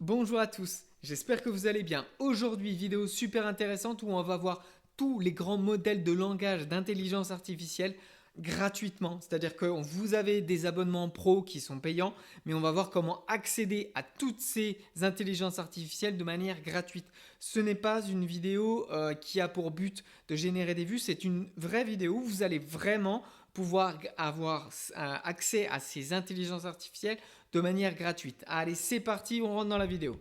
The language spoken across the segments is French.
Bonjour à tous, j'espère que vous allez bien. Aujourd'hui, vidéo super intéressante où on va voir tous les grands modèles de langage d'intelligence artificielle gratuitement. C'est-à-dire que vous avez des abonnements pro qui sont payants, mais on va voir comment accéder à toutes ces intelligences artificielles de manière gratuite. Ce n'est pas une vidéo qui a pour but de générer des vues, c'est une vraie vidéo où vous allez vraiment pouvoir avoir accès à ces intelligences artificielles de manière gratuite. Allez, c'est parti, on rentre dans la vidéo.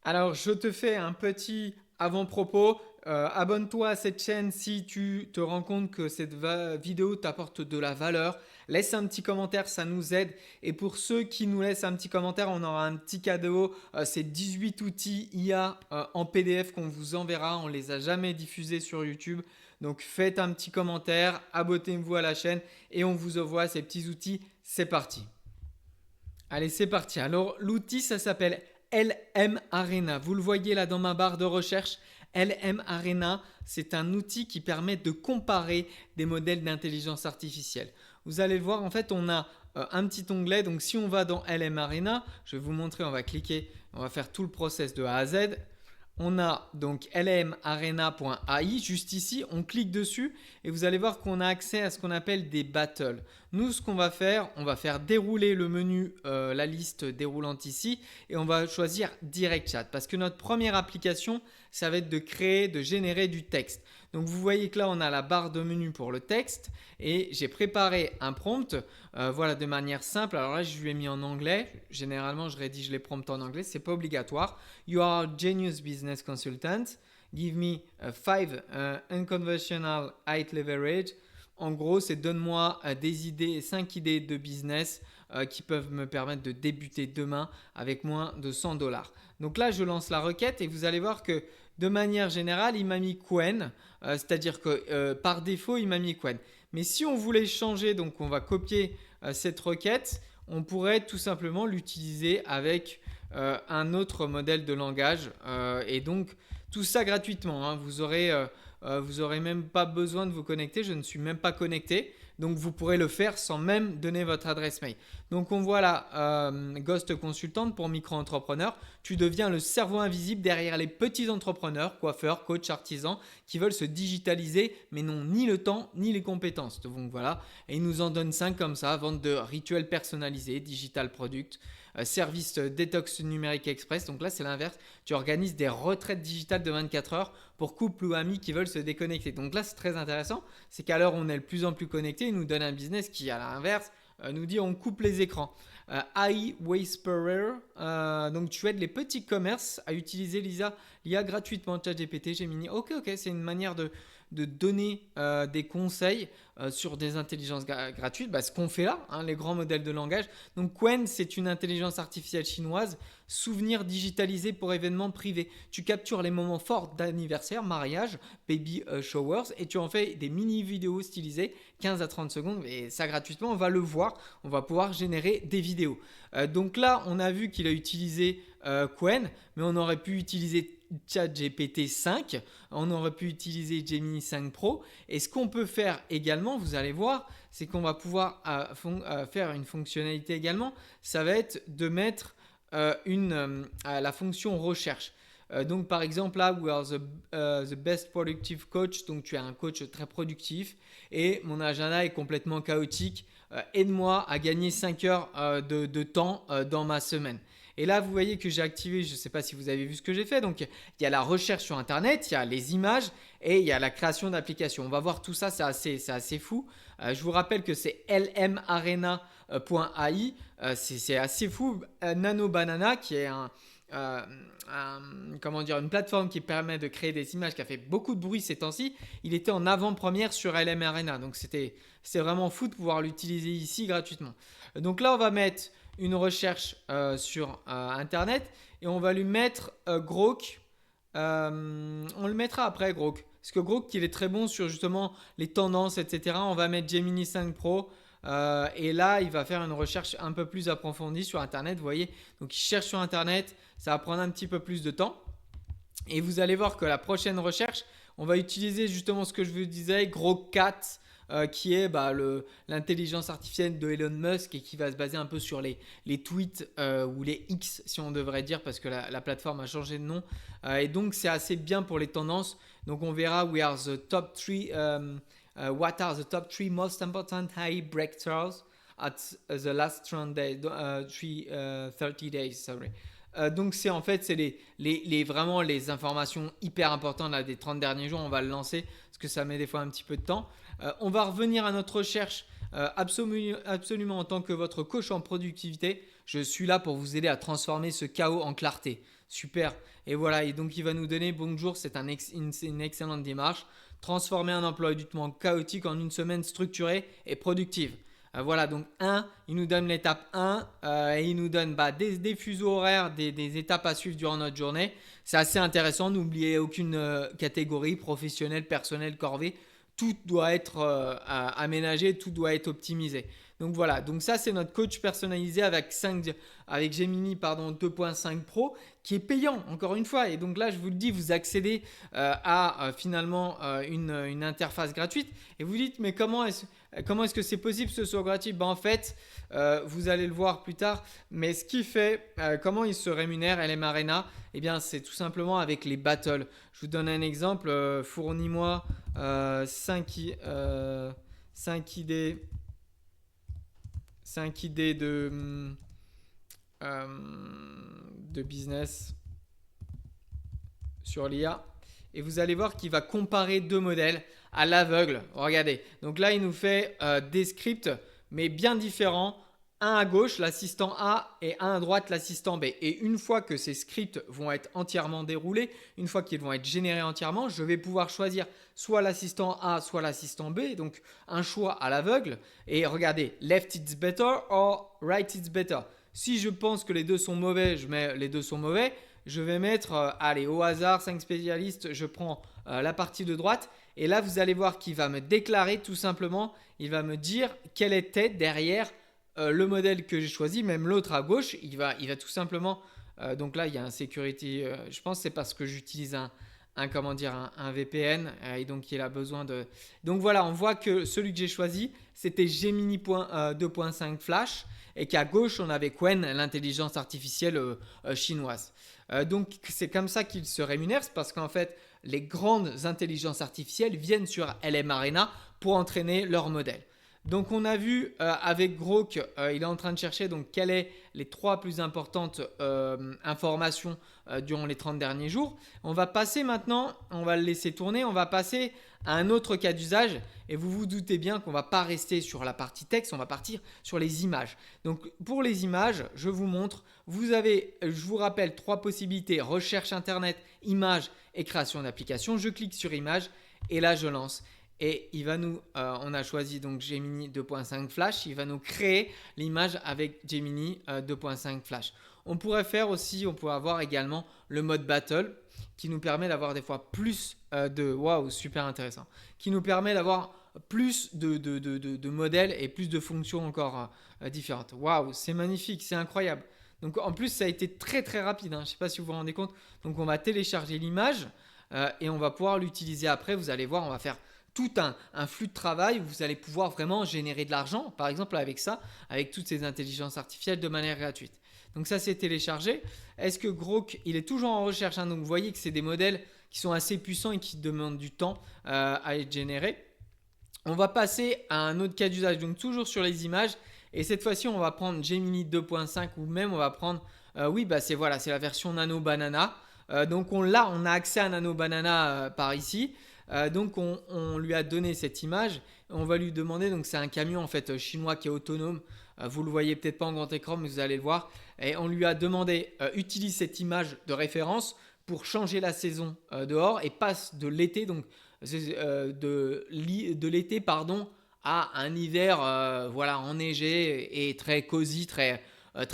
Alors, je te fais un petit avant-propos. Abonne-toi à cette chaîne si tu te rends compte que cette vidéo t'apporte de la valeur. Laisse un petit commentaire, ça nous aide. Et pour ceux qui nous laissent un petit commentaire, on aura un petit cadeau. C'est 18 outils IA en PDF qu'on vous enverra. On ne les a jamais diffusés sur YouTube. Donc faites un petit commentaire, abonnez-vous à la chaîne et on vous envoie ces petits outils. C'est parti. Allez, c'est parti. Alors, l'outil, ça s'appelle LM Arena. Vous le voyez là dans ma barre de recherche. LM Arena, c'est un outil qui permet de comparer des modèles d'intelligence artificielle. Vous allez le voir, en fait, on a un petit onglet. Donc, si on va dans LM Arena, je vais vous montrer, on va cliquer, on va faire tout le process de A à Z. On a donc lmarena.ai juste ici, on clique dessus et vous allez voir qu'on a accès à ce qu'on appelle des battles. Nous, ce qu'on va faire, on va faire dérouler le menu, la liste déroulante ici et on va choisir Direct Chat parce que notre première application, ça va être de créer, de générer du texte. Donc vous voyez que là, on a la barre de menu pour le texte et j'ai préparé un prompt, voilà, de manière simple. Alors là, je lui ai mis en anglais. Généralement, je rédige les prompts en anglais, c'est pas obligatoire. You are a genius business consultant. Give me 5 unconventional height leverage. En gros, c'est donne-moi des idées, 5 idées de business qui peuvent me permettre de débuter demain avec moins de 100 dollars. Donc là, je lance la requête et vous allez voir que de manière générale, il m'a mis Quen, c'est-à-dire que par défaut, il m'a mis Quen. Mais si on voulait changer, donc on va copier cette requête, on pourrait tout simplement l'utiliser avec un autre modèle de langage et donc tout ça gratuitement. Hein. Vous aurez même pas besoin de vous connecter. Je ne suis même pas connecté. Donc vous pourrez le faire sans même donner votre adresse mail. Donc on voit là, Ghost Consultant pour micro-entrepreneurs. Tu deviens le cerveau invisible derrière les petits entrepreneurs, coiffeurs, coachs, artisans qui veulent se digitaliser mais n'ont ni le temps ni les compétences. Donc voilà, et ils nous en donnent 5 comme ça, vente de rituels personnalisés, digital product, service détox numérique express. Donc là, c'est l'inverse. Tu organises des retraites digitales de 24 heures pour couples ou amis qui veulent se déconnecter. Donc là, c'est très intéressant. C'est qu'à l'heure où on est le plus en plus connecté, il nous donne un business qui, à l'inverse, nous dit on coupe les écrans. AI Whisperer, donc tu aides les petits commerces à utiliser l'IA gratuitement. ChatGPT, Gemini. Ok, c'est une manière de donner des conseils sur des intelligences gratuites, ce qu'on fait là, hein, les grands modèles de langage. Donc Qwen, c'est une intelligence artificielle chinoise, souvenir digitalisé pour événements privés. Tu captures les moments forts d'anniversaire, mariage, baby showers, et tu en fais des mini vidéos stylisées, 15 à 30 secondes, et ça gratuitement, on va le voir, on va pouvoir générer des vidéos. Donc là, on a vu qu'il a utilisé Qwen, mais on aurait pu utiliser ChatGPT 5, on aurait pu utiliser Gemini 5 Pro. Et ce qu'on peut faire également, vous allez voir, c'est qu'on va pouvoir faire une fonctionnalité également. Ça va être de mettre la fonction recherche. Donc par exemple là, we are the best productive coach. Donc tu es un coach très productif et mon agenda est complètement chaotique. Aide-moi à gagner 5 heures de temps dans ma semaine. Et là, vous voyez que j'ai activé, je ne sais pas si vous avez vu ce que j'ai fait. Donc, il y a la recherche sur Internet, il y a les images et il y a la création d'applications. On va voir tout ça, c'est assez fou. Je vous rappelle que c'est lmarena.ai. C'est assez fou. Nano Banana, qui est une plateforme qui permet de créer des images, qui a fait beaucoup de bruit ces temps-ci, il était en avant-première sur LM Arena. Donc, c'est vraiment fou de pouvoir l'utiliser ici gratuitement. Donc là, on va mettre une recherche sur Internet et on va lui mettre Grok. On le mettra après Grok. Parce que Grok, il est très bon sur justement les tendances, etc. On va mettre Gemini 5 Pro. Et là, il va faire une recherche un peu plus approfondie sur Internet. Vous voyez, donc il cherche sur Internet. Ça va prendre un petit peu plus de temps. Et vous allez voir que la prochaine recherche, on va utiliser justement ce que je vous disais, Grok 4. qui est l'intelligence artificielle de Elon Musk et qui va se baser un peu sur les tweets ou les X, si on devrait dire, parce que la plateforme a changé de nom. Et donc, c'est assez bien pour les tendances. Donc, on verra what are the top three most important AI breakthroughs at the last 30 days. Sorry. Donc c'est en fait c'est vraiment les informations hyper importantes là, des 30 derniers jours. On va le lancer parce que ça met des fois un petit peu de temps. On va revenir à notre recherche absolument en tant que votre coach en productivité. Je suis là pour vous aider à transformer ce chaos en clarté. Super. Et voilà, et donc il va nous donner bonjour, c'est une excellente démarche. Transformer un emploi du temps chaotique en une semaine structurée et productive. Voilà, donc il nous donne l'étape 1 et il nous donne des fuseaux horaires, des étapes à suivre durant notre journée. C'est assez intéressant, n'oubliez aucune catégorie, professionnelle, personnelle, corvée. Tout doit être aménagé, tout doit être optimisé. Donc voilà, donc ça c'est notre coach personnalisé avec Gemini 2.5 Pro qui est payant encore une fois. Et donc là je vous le dis, vous accédez à finalement une interface gratuite et vous dites mais comment est-ce que c'est possible que ce soit gratuit? En fait, vous allez le voir plus tard, mais ce qui fait, comment il se rémunère LM Arena, eh bien c'est tout simplement avec les battles. Je vous donne un exemple, fournis-moi 5 idées 5 idées de business sur l'IA. Et vous allez voir qu'il va comparer deux modèles à l'aveugle. Regardez. Donc là, il nous fait des scripts, mais bien différents. Un à gauche, l'assistant A, et un à droite, l'assistant B. Et une fois que ces scripts vont être entièrement déroulés, une fois qu'ils vont être générés entièrement, je vais pouvoir choisir soit l'assistant A, soit l'assistant B. Donc un choix à l'aveugle. Et regardez, left it's better or right it's better. Si je pense que les deux sont mauvais, je mets les deux sont mauvais. Je vais mettre, allez, au hasard, 5 spécialistes, je prends la partie de droite. Et là, vous allez voir qu'il va me déclarer tout simplement, il va me dire quelle était derrière le modèle que j'ai choisi, même l'autre à gauche, il va tout simplement, donc là il y a un security, je pense que c'est parce que j'utilise un VPN et donc il a besoin de... Donc voilà, on voit que celui que j'ai choisi, c'était Gemini 2.5 Flash et qu'à gauche on avait Qwen, l'intelligence artificielle chinoise. Donc c'est comme ça qu'ils se rémunèrent, parce qu'en fait les grandes intelligences artificielles viennent sur LM Arena pour entraîner leur modèle. Donc on a vu avec Grok, il est en train de chercher donc quelles sont les 3 plus importantes informations durant les 30 derniers jours. On va passer maintenant, on va le laisser tourner, on va passer à un autre cas d'usage. Et vous vous doutez bien qu'on ne va pas rester sur la partie texte, on va partir sur les images. Donc pour les images, je vous montre, vous avez, je vous rappelle, 3 possibilités: recherche internet, images et création d'applications. Je clique sur images et là je lance. Et il va on a choisi donc Gemini 2.5 Flash, il va nous créer l'image avec Gemini 2.5 Flash. On pourrait avoir également le mode battle qui nous permet d'avoir des fois plus super intéressant, qui nous permet d'avoir plus de modèles et plus de fonctions encore différentes. Waouh, c'est magnifique, c'est incroyable. Donc en plus ça a été très très rapide, je ne sais pas si vous vous rendez compte. Donc on va télécharger l'image et on va pouvoir l'utiliser après. Vous allez voir, on va faire tout un flux de travail où vous allez pouvoir vraiment générer de l'argent, par exemple avec ça, avec toutes ces intelligences artificielles de manière gratuite. Donc ça c'est téléchargé. Est-ce que Grok, il est toujours en recherche, donc vous voyez que c'est des modèles qui sont assez puissants et qui demandent du temps à être générés. On va passer à un autre cas d'usage, donc toujours sur les images, et cette fois-ci on va prendre Gemini 2.5 ou même on va prendre, c'est la version Nano Banana. Donc on a accès à Nano Banana par ici. Donc on lui a donné cette image, on va lui demander, donc c'est un camion en fait chinois qui est autonome, vous le voyez peut-être pas en grand écran mais vous allez le voir, et on lui a demandé utilise cette image de référence pour changer la saison dehors et passe de l'été, donc de l'été à un hiver enneigé et très cosy, très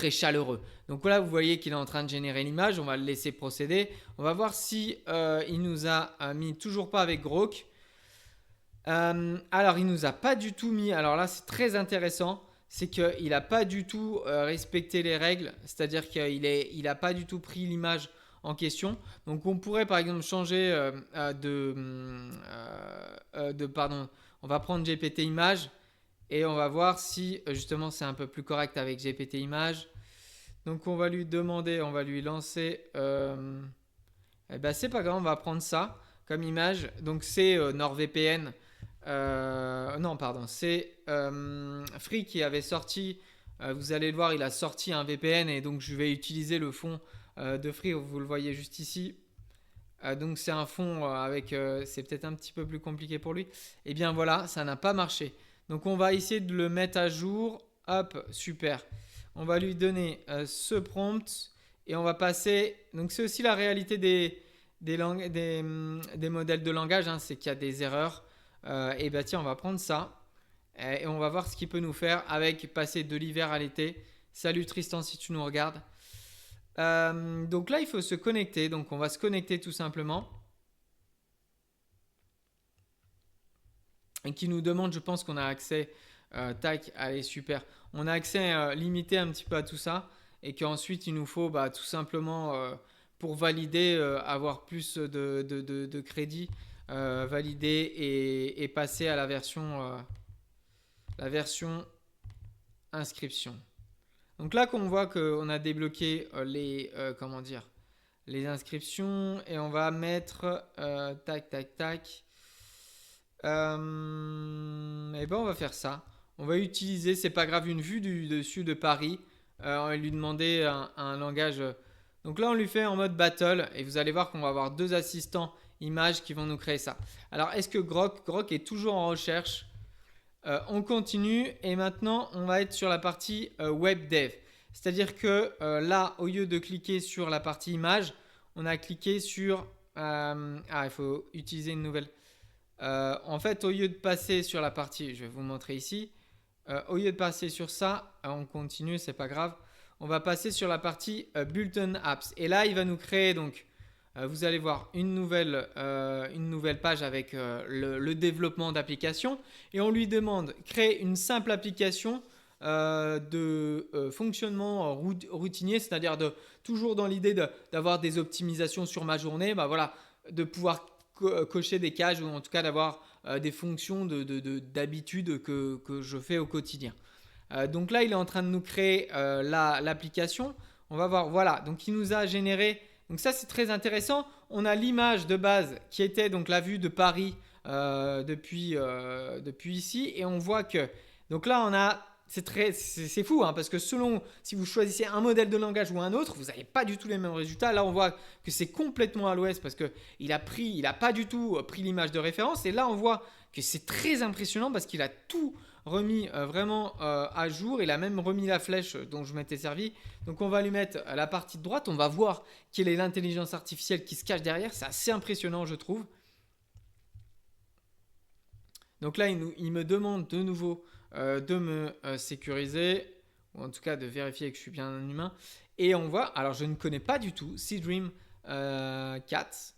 chaleureux. Donc là vous voyez qu'il est en train de générer l'image, on va le laisser procéder. On va voir si il nous a mis toujours pas avec Grok. Alors il nous a pas du tout mis, alors là c'est très intéressant, c'est qu'il n'a pas du tout respecté les règles, c'est-à-dire qu'il n'a pas du tout pris l'image en question. Donc on pourrait par exemple changer On va prendre GPT Image et on va voir si justement c'est un peu plus correct avec GPT Image. Donc on va lui demander, on va lui lancer... eh ben, c'est pas grave, on va prendre ça comme image. Donc c'est NordVPN. Non, pardon, c'est Free qui avait sorti, vous allez le voir, il a sorti un VPN et donc je vais utiliser le fond de Free, vous le voyez juste ici. Donc c'est un fond avec, c'est peut-être un petit peu plus compliqué pour lui. Et bien voilà, ça n'a pas marché. Donc on va essayer de le mettre à jour. Hop, super. On va lui donner ce prompt et on va passer. Donc c'est aussi la réalité des modèles de langage, hein, c'est qu'il y a des erreurs. Et bien tiens, on va prendre ça et on va voir ce qu'il peut nous faire avec passer de l'hiver à l'été. Salut Tristan si tu nous regardes. Donc là, il faut se connecter. Donc on va se connecter tout simplement. Et qui nous demande, je pense qu'on a accès. Tac, allez, super. On a accès limité un petit peu à tout ça. Et qu'ensuite, il nous faut tout simplement, pour valider, avoir plus de crédit, valider et passer à la version inscription. Donc là, qu'on voit qu'on a débloqué les inscriptions et on va mettre tac tac tac. Et ben on va faire ça. On va utiliser, c'est pas grave, une vue du dessus de Paris. On va lui demander un langage. Donc là, on lui fait en mode battle et vous allez voir qu'on va avoir 2 assistants images qui vont nous créer ça. Alors, est-ce que Grok est toujours en recherche? On continue et maintenant on va être sur la partie web dev. C'est-à-dire que là, au lieu de cliquer sur la partie image, on a cliqué sur... il faut utiliser une nouvelle... en fait, au lieu de passer sur la partie... Je vais vous montrer ici. Au lieu de passer sur ça, on continue, c'est pas grave. On va passer sur la partie Built-in Apps. Et là, il va nous créer donc... vous allez voir une nouvelle page avec le développement d'applications et on lui demande créer une simple application de fonctionnement routinier, c'est-à-dire toujours dans l'idée d'avoir des optimisations sur ma journée, voilà, de pouvoir cocher des cases ou en tout cas d'avoir des fonctions d'habitude que je fais au quotidien. Donc là, il est en train de nous créer l'application. On va voir, voilà, donc il nous a généré... Donc ça c'est très intéressant. On a l'image de base qui était donc la vue de Paris depuis ici et on voit que donc là on a c'est fou hein, parce que selon si vous choisissez un modèle de langage ou un autre, vous n'avez pas du tout les mêmes résultats. Là on voit que c'est complètement à l'ouest parce que il a pas du tout pris l'image de référence et là on voit que c'est très impressionnant parce qu'il a tout remis vraiment à jour. Il a même remis la flèche dont je m'étais servi. Donc on va lui mettre à la partie de droite. On va voir quelle est l'intelligence artificielle qui se cache derrière. C'est assez impressionnant je trouve. Donc là il me demande de nouveau de me sécuriser. Ou en tout cas de vérifier que je suis bien un humain. Et on voit, alors je ne connais pas du tout Seedream Cats.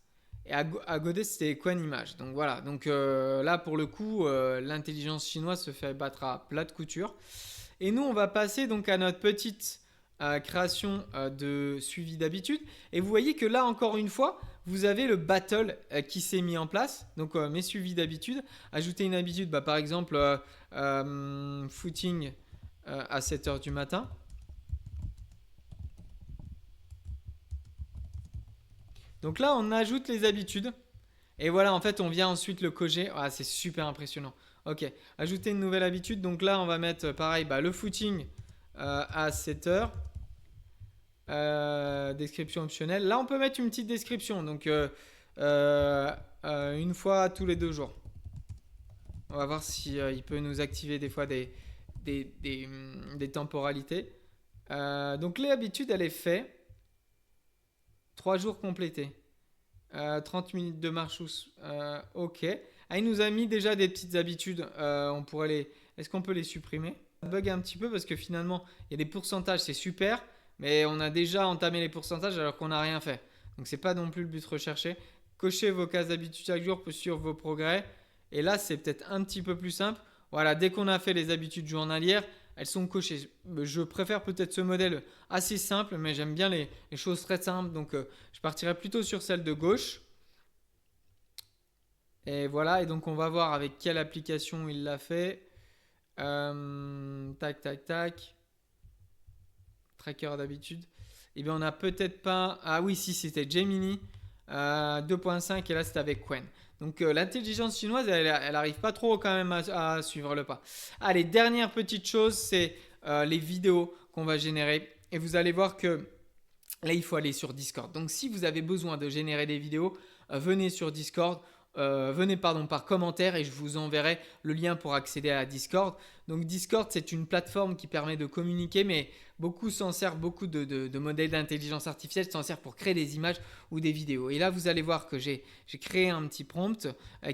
Et à Godet, c'était Quan Image. Donc voilà. Donc là, pour le coup, l'intelligence chinoise se fait battre à plat de couture. Et nous, on va passer donc à notre petite création de suivi d'habitude. Et vous voyez que là, encore une fois, vous avez le battle qui s'est mis en place. Donc mes suivis d'habitude. Ajouter une habitude, par exemple, footing à 7h du matin. Donc là, on ajoute les habitudes. Et voilà, en fait, on vient ensuite le coger. Ah, c'est super impressionnant. Ok, ajouter une nouvelle habitude. Donc là, on va mettre pareil, le footing à 7 heures. Description optionnelle. Là, on peut mettre une petite description. Donc, une fois tous les 2 jours. On va voir si il peut nous activer des fois des temporalités. Donc, les habitudes, elle est faite. 3 jours complétés. 30 minutes de marche. Ok. Ah, il nous a mis déjà des petites habitudes. On pourrait les... Est-ce qu'on peut les supprimer? Ça bug un petit peu parce que finalement, il y a des pourcentages, c'est super. Mais on a déjà entamé les pourcentages alors qu'on n'a rien fait. Donc, c'est pas non plus le but recherché. Cochez vos cases d'habitude chaque jour pour suivre vos progrès. Et là, c'est peut-être un petit peu plus simple. Voilà, dès qu'on a fait les habitudes journalières, elles sont cochées. Je préfère peut-être ce modèle assez simple, mais j'aime bien les choses très simples. Donc, je partirai plutôt sur celle de gauche. Et voilà, et donc on va voir avec quelle application il l'a fait. Tac, tac, tac. Tracker d'habitude. Et bien on n'a peut-être pas... Ah oui, si, c'était Gemini 2.5 et là c'était avec Qwen. Donc l'intelligence chinoise, elle arrive pas trop quand même à suivre le pas. Allez, dernière petite chose, c'est les vidéos qu'on va générer. Et vous allez voir que là, il faut aller sur Discord. Donc, si vous avez besoin de générer des vidéos, venez sur Discord. Venez par commentaire et je vous enverrai le lien pour accéder à Discord. Donc Discord, c'est une plateforme qui permet de communiquer, mais beaucoup s'en servent, beaucoup de modèles d'intelligence artificielle s'en servent pour créer des images ou des vidéos. Et là, vous allez voir que j'ai créé un petit prompt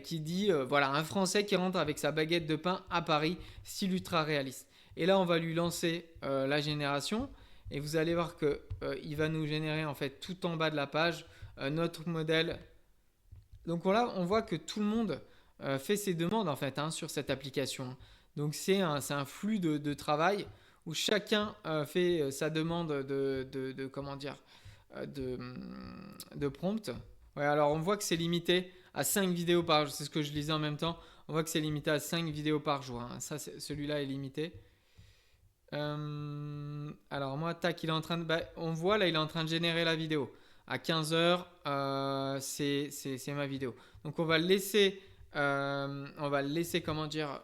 qui dit, voilà, un Français qui rentre avec sa baguette de pain à Paris, style ultra réaliste. Et là, on va lui lancer la génération. Et vous allez voir que il va nous générer en fait tout en bas de la page notre modèle. Donc là, on voit que tout le monde fait ses demandes en fait sur cette application. Donc c'est un flux de travail où chacun fait sa demande comment dire de, de prompt. Ouais, alors on voit que c'est limité à 5 vidéos par jour. C'est ce que je lisais en même temps. On voit que c'est limité à 5 vidéos par jour. Ça, celui-là est limité. Alors moi, tac, il est en train de... on voit là, il est en train de générer la vidéo. À 15 heures, c'est ma vidéo. Donc on va le laisser comment dire,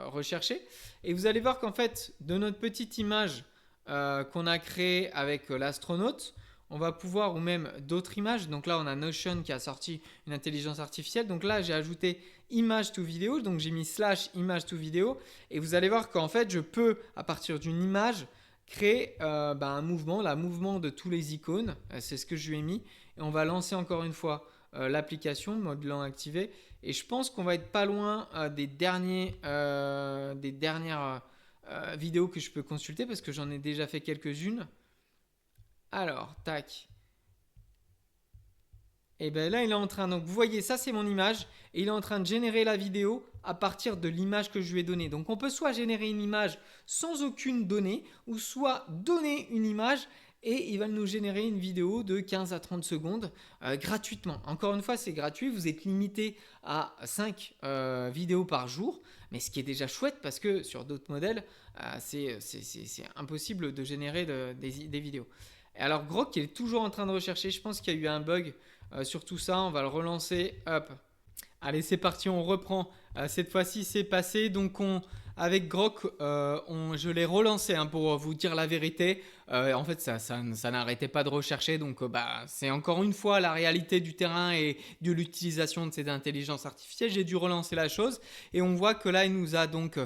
rechercher. Et vous allez voir qu'en fait, de notre petite image qu'on a créée avec l'astronaute, on va pouvoir, ou même d'autres images. Donc là, on a Notion qui a sorti une intelligence artificielle. Donc là, j'ai ajouté image to vidéo. Donc j'ai mis slash image to vidéo. Et vous allez voir qu'en fait, je peux, à partir d'une image, créer un mouvement, la mouvement de tous les icônes. C'est ce que je lui ai mis. Et on va lancer encore une fois l'application, mode blanc activé. Et je pense qu'on va être pas loin des dernières vidéos que je peux consulter parce que j'en ai déjà fait quelques-unes. Alors, tac. Et bien là, il est en train, donc vous voyez, ça c'est mon image, et il est en train de générer la vidéo à partir de l'image que je lui ai donnée. Donc on peut soit générer une image sans aucune donnée, ou soit donner une image et il va nous générer une vidéo de 15 à 30 secondes gratuitement. Encore une fois, c'est gratuit, vous êtes limité à 5 vidéos par jour, mais ce qui est déjà chouette parce que sur d'autres modèles, c'est impossible de générer des vidéos. Et alors Grok, il est toujours en train de rechercher, je pense qu'il y a eu un bug sur tout ça, on va le relancer, hop. Allez, c'est parti, on reprend. Cette fois-ci, c'est passé. Donc, avec Grok, je l'ai relancé pour vous dire la vérité. En fait, ça n'arrêtait pas de rechercher. Donc, c'est encore une fois la réalité du terrain et de l'utilisation de ces intelligences artificielles. J'ai dû relancer la chose. Et on voit que là, il nous a donc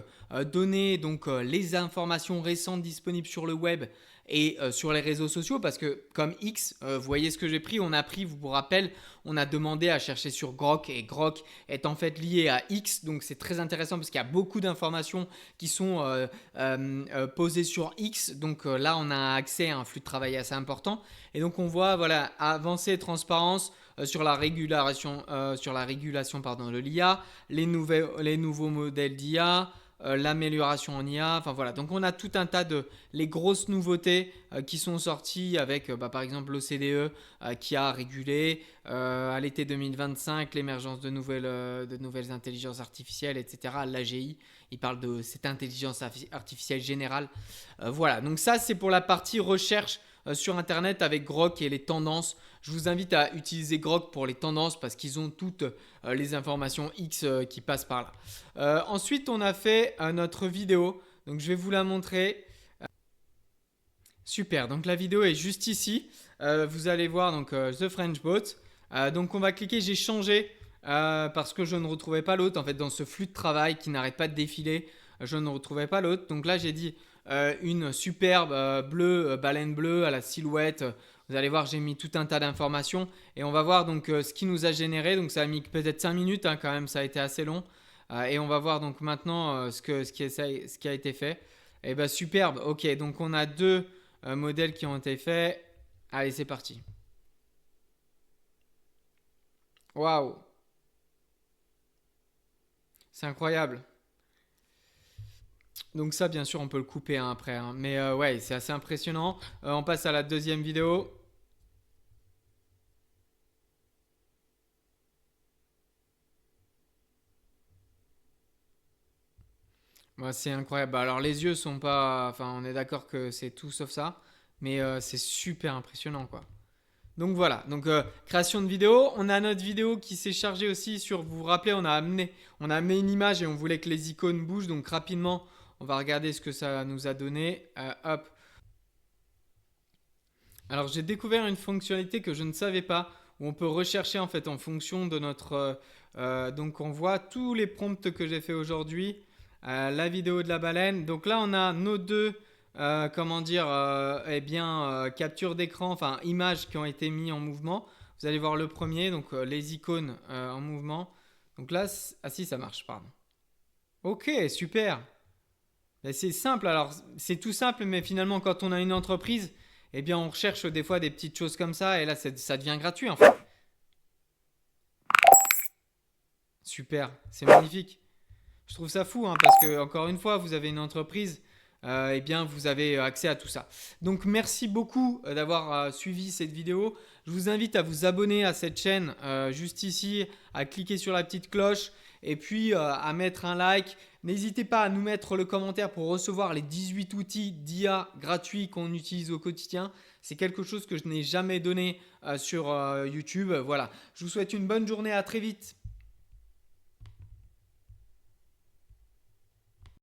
donné les informations récentes disponibles sur le web et sur les réseaux sociaux parce que comme X, vous voyez ce que j'ai pris, je vous rappelle, on a demandé à chercher sur Grok et Grok est en fait lié à X, donc c'est très intéressant parce qu'il y a beaucoup d'informations qui sont posées sur X, donc là on a accès à un flux de travail assez important et donc on voit voilà avancée et transparence sur la régulation pardon, de l'IA, les nouveaux modèles d'IA, l'amélioration en IA, enfin voilà. Donc on a tout un tas de les grosses nouveautés qui sont sorties avec par exemple l'OCDE qui a régulé à l'été 2025 l'émergence de nouvelles intelligences artificielles, etc. L'AGI, il parle de cette intelligence artificielle générale. Voilà, donc ça c'est pour la partie recherche sur internet avec Grok et les tendances. Je vous invite à utiliser Grok pour les tendances parce qu'ils ont toutes les informations X qui passent par là. Ensuite, on a fait notre vidéo. Donc, je vais vous la montrer. Super, donc la vidéo est juste ici. Vous allez voir donc The French Boat. Donc, on va cliquer. J'ai changé parce que je ne retrouvais pas l'autre. En fait, dans ce flux de travail qui n'arrête pas de défiler, je ne retrouvais pas l'autre. Donc là, j'ai dit une superbe bleue, baleine bleue à la silhouette. Vous allez voir, j'ai mis tout un tas d'informations et on va voir donc ce qui nous a généré. Donc ça a mis peut-être 5 minutes quand même, ça a été assez long. Et on va voir donc maintenant ce qui a été fait. Et bien superbe, ok, donc on a deux modèles qui ont été faits. Allez, c'est parti. Waouh, c'est incroyable. Donc ça, bien sûr, on peut le couper après. Mais ouais, c'est assez impressionnant. On passe à la deuxième vidéo. Ouais, c'est incroyable. Bah, alors les yeux sont pas, enfin on est d'accord que c'est tout sauf ça, mais c'est super impressionnant quoi. Donc voilà, donc création de vidéo. On a notre vidéo qui s'est chargée aussi sur, vous vous rappelez, on a amené une image et on voulait que les icônes bougent. Donc rapidement, on va regarder ce que ça nous a donné. Hop. Alors j'ai découvert une fonctionnalité que je ne savais pas, où on peut rechercher en fait en fonction de notre... donc on voit tous les prompts que j'ai fait aujourd'hui, la vidéo de la baleine. Donc là on a nos deux, comment dire, eh bien, captures d'écran, enfin images qui ont été mises en mouvement. Vous allez voir le premier, donc les icônes en mouvement. Donc là, ah si ça marche, pardon. Ok, super. Ben, c'est simple, alors c'est tout simple, mais finalement quand on a une entreprise, eh bien on recherche des fois des petites choses comme ça, et là ça devient gratuit en fait. Super, c'est magnifique. Je trouve ça fou, hein, parce que encore une fois, vous avez une entreprise, eh bien vous avez accès à tout ça. Donc merci beaucoup d'avoir suivi cette vidéo. Je vous invite à vous abonner à cette chaîne juste ici, à cliquer sur la petite cloche et puis à mettre un like. N'hésitez pas à nous mettre le commentaire pour recevoir les 18 outils d'IA gratuits qu'on utilise au quotidien. C'est quelque chose que je n'ai jamais donné sur YouTube. Voilà, je vous souhaite une bonne journée, à très vite.